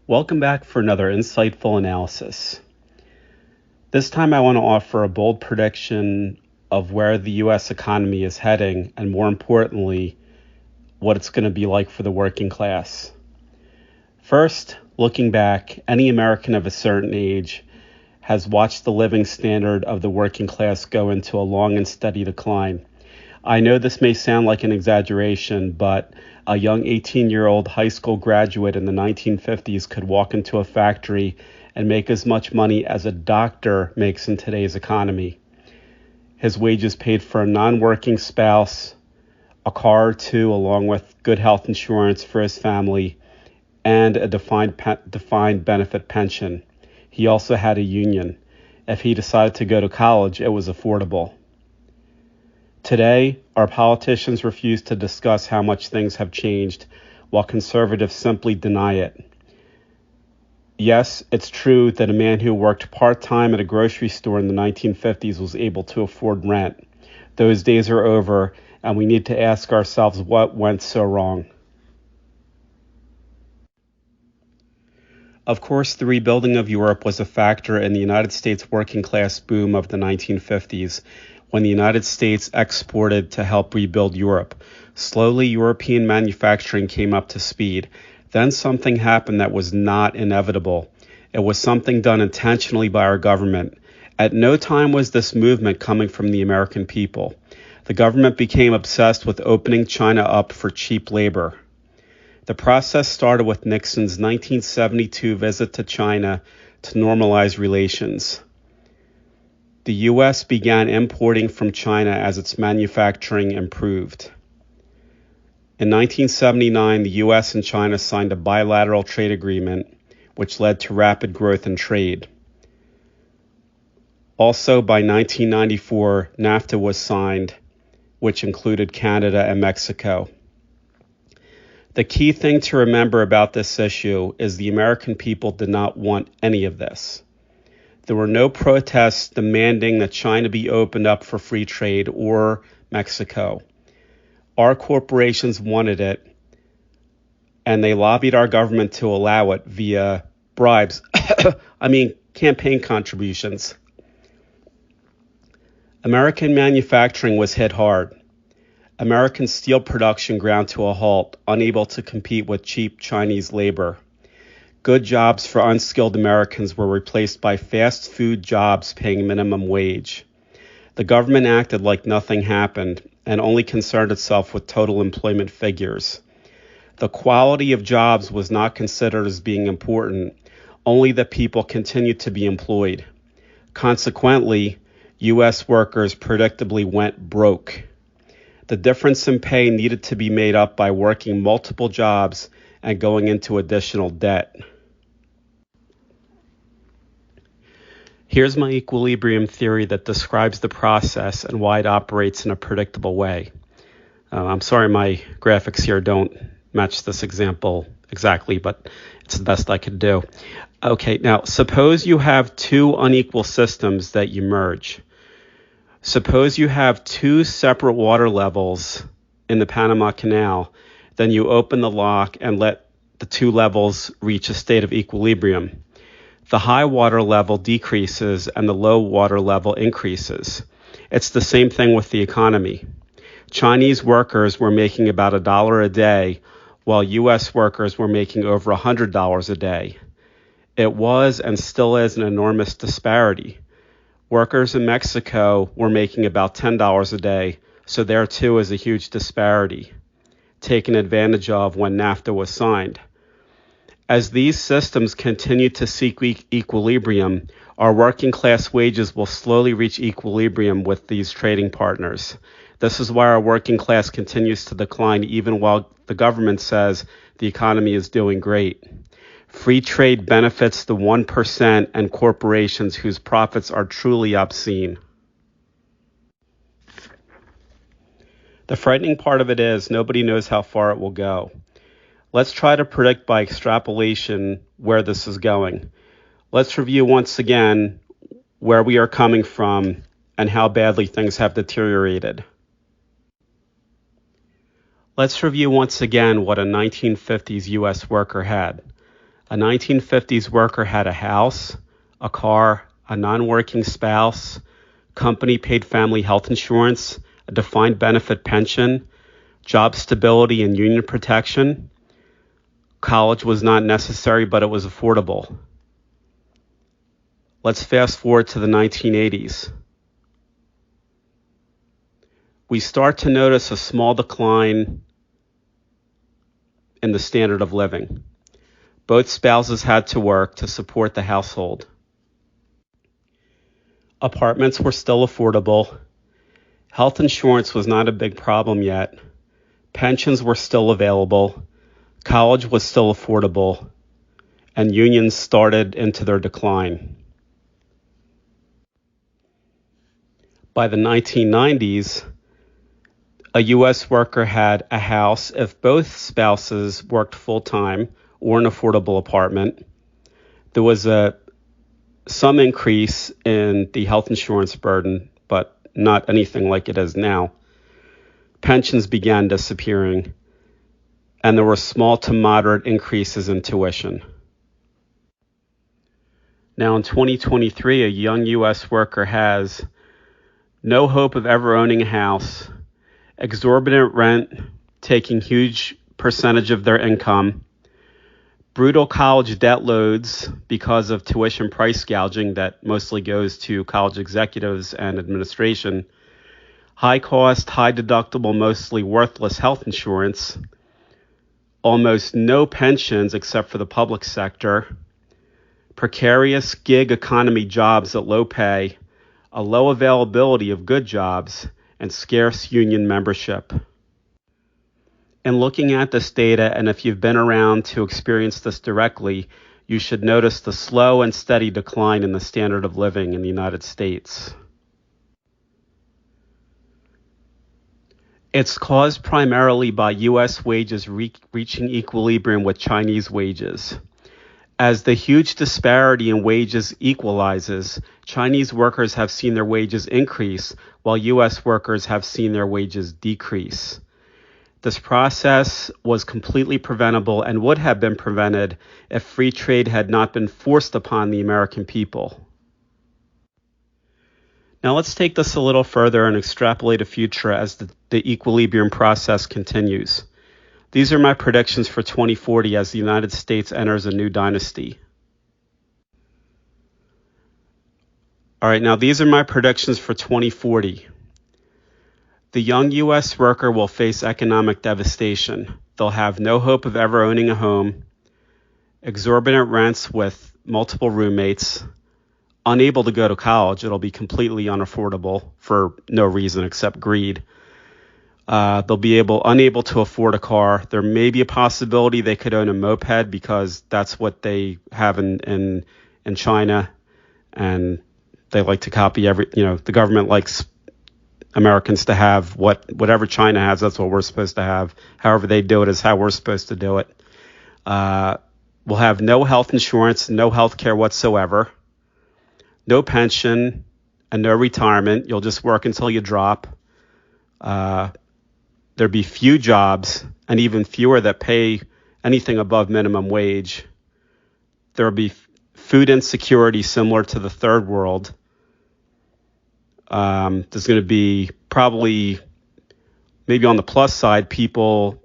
Welcome back for another insightful analysis. This time I want to offer a bold prediction of where the U.S. economy is heading, and more importantly, what it's going to be like for the working class. First, looking back, any American of a certain age has watched the living standard of the working class go into a long and steady decline. I know this may sound like an exaggeration, but a young 18-year-old high school graduate in the 1950s could walk into a factory and make as much money as a doctor makes in today's economy. His wages paid for a non-working spouse, a car or two, along with good health insurance for his family, and a defined benefit pension. He also had a union. If he decided to go to college, it was affordable. Today, our politicians refuse to discuss how much things have changed, while conservatives simply deny it. Yes, it's true that a man who worked part-time at a grocery store in the 1950s was able to afford rent. Those days are over, and we need to ask ourselves what went so wrong. Of course, the rebuilding of Europe was a factor in the United States working class boom of the 1950s, when the United States exported to help rebuild Europe. Slowly, European manufacturing came up to speed. Then something happened that was not inevitable. It was something done intentionally by our government. At no time was this movement coming from the American people. The government became obsessed with opening China up for cheap labor. The process started with Nixon's 1972 visit to China to normalize relations. The U.S. began importing from China as its manufacturing improved. In 1979, the U.S. and China signed a bilateral trade agreement, which led to rapid growth in trade. Also, by 1994, NAFTA was signed, which included Canada and Mexico. The key thing to remember about this issue is the American people did not want any of this. There were no protests demanding that China be opened up for free trade or Mexico. Our corporations wanted it, and they lobbied our government to allow it via bribes. Campaign contributions. American manufacturing was hit hard. American steel production ground to a halt, unable to compete with cheap Chinese labor. Good jobs for unskilled Americans were replaced by fast food jobs paying minimum wage. The government acted like nothing happened and only concerned itself with total employment figures. The quality of jobs was not considered as being important, only that people continued to be employed. Consequently, U.S. workers predictably went broke. The difference in pay needed to be made up by working multiple jobs and going into additional debt. Here's my equilibrium theory that describes the process and why it operates in a predictable way. I'm sorry my graphics here don't match this example exactly, but it's the best I could do. Okay, now suppose you have two unequal systems that you merge. Suppose you have two separate water levels in the Panama Canal, then you open the lock and let the two levels reach a state of equilibrium. The high water level decreases and the low water level increases. It's the same thing with the economy. Chinese workers were making about $1 a day, while U.S. workers were making over $100 a day. It was and still is an enormous disparity. Workers in Mexico were making about $10 a day, so there too is a huge disparity, taken advantage of when NAFTA was signed. As these systems continue to seek equilibrium, our working class wages will slowly reach equilibrium with these trading partners. This is why our working class continues to decline even while the government says the economy is doing great. Free trade benefits the 1% and corporations whose profits are truly obscene. The frightening part of it is nobody knows how far it will go. Let's try to predict by extrapolation where this is going. Let's review once again where we are coming from and how badly things have deteriorated. Let's review once again what a 1950s U.S. worker had. A 1950s worker had a house, a car, a non-working spouse, company-paid family health insurance, a defined benefit pension, job stability and union protection. College was not necessary, but it was affordable. Let's fast forward to the 1980s. We start to notice a small decline in the standard of living. Both spouses had to work to support the household. Apartments were still affordable. Health insurance was not a big problem yet. Pensions were still available. College was still affordable. And unions started into their decline. By the 1990s, a U.S. worker had a house if both spouses worked full-time or an affordable apartment. There was some increase in the health insurance burden, but not anything like it is now. Pensions began disappearing, and there were small to moderate increases in tuition. Now in 2023, a young U.S. worker has no hope of ever owning a house, exorbitant rent taking huge percentage of their income, brutal college debt loads because of tuition price gouging that mostly goes to college executives and administration, high cost, high deductible, mostly worthless health insurance, almost no pensions except for the public sector, precarious gig economy jobs at low pay, a low availability of good jobs, and scarce union membership. In looking at this data, and if you've been around to experience this directly, you should notice the slow and steady decline in the standard of living in the United States. It's caused primarily by U.S. wages reaching equilibrium with Chinese wages. As the huge disparity in wages equalizes, Chinese workers have seen their wages increase, while U.S. workers have seen their wages decrease. This process was completely preventable and would have been prevented if free trade had not been forced upon the American people. Now let's take this a little further and extrapolate a future as the equilibrium process continues. These are my predictions for 2040 as the United States enters a new dynasty. All right, now these are my predictions for 2040. The young U.S. worker will face economic devastation. They'll have no hope of ever owning a home, exorbitant rents with multiple roommates, unable to go to college. It'll be completely unaffordable for no reason except greed. They'll be unable to afford a car. There may be a possibility they could own a moped because that's what they have in China, and they like to copy the government likes Americans to have whatever China has. That's what we're supposed to have. However they do it is how we're supposed to do it. We'll have no health insurance, no health care whatsoever, no pension, and no retirement. You'll just work until you drop. There'd be few jobs, and even fewer that pay anything above minimum wage. There'll be food insecurity similar to the third world. There's going to be probably, maybe on the plus side, people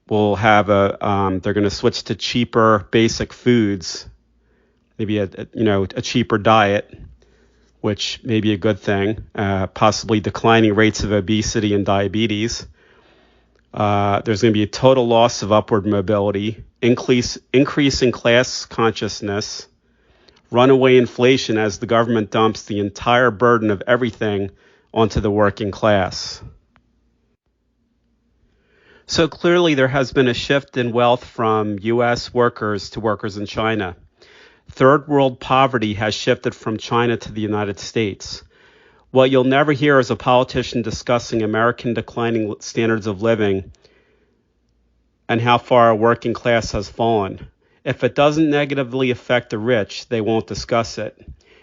will have they're going to switch to cheaper basic foods, maybe a cheaper diet, which may be a good thing, possibly declining rates of obesity and diabetes. There's going to be a total loss of upward mobility, increase in class consciousness, runaway inflation as the government dumps the entire burden of everything onto the working class. So clearly there has been a shift in wealth from U.S. workers to workers in China. Third world poverty has shifted from China to the United States. What you'll never hear is a politician discussing American declining standards of living and how far our working class has fallen. If it doesn't negatively affect the rich, they won't discuss it.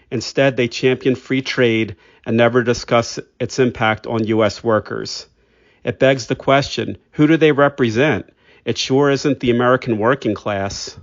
Instead, they champion free trade and never discuss its impact on U.S. workers. It begs the question, who do they represent? It sure isn't the American working class.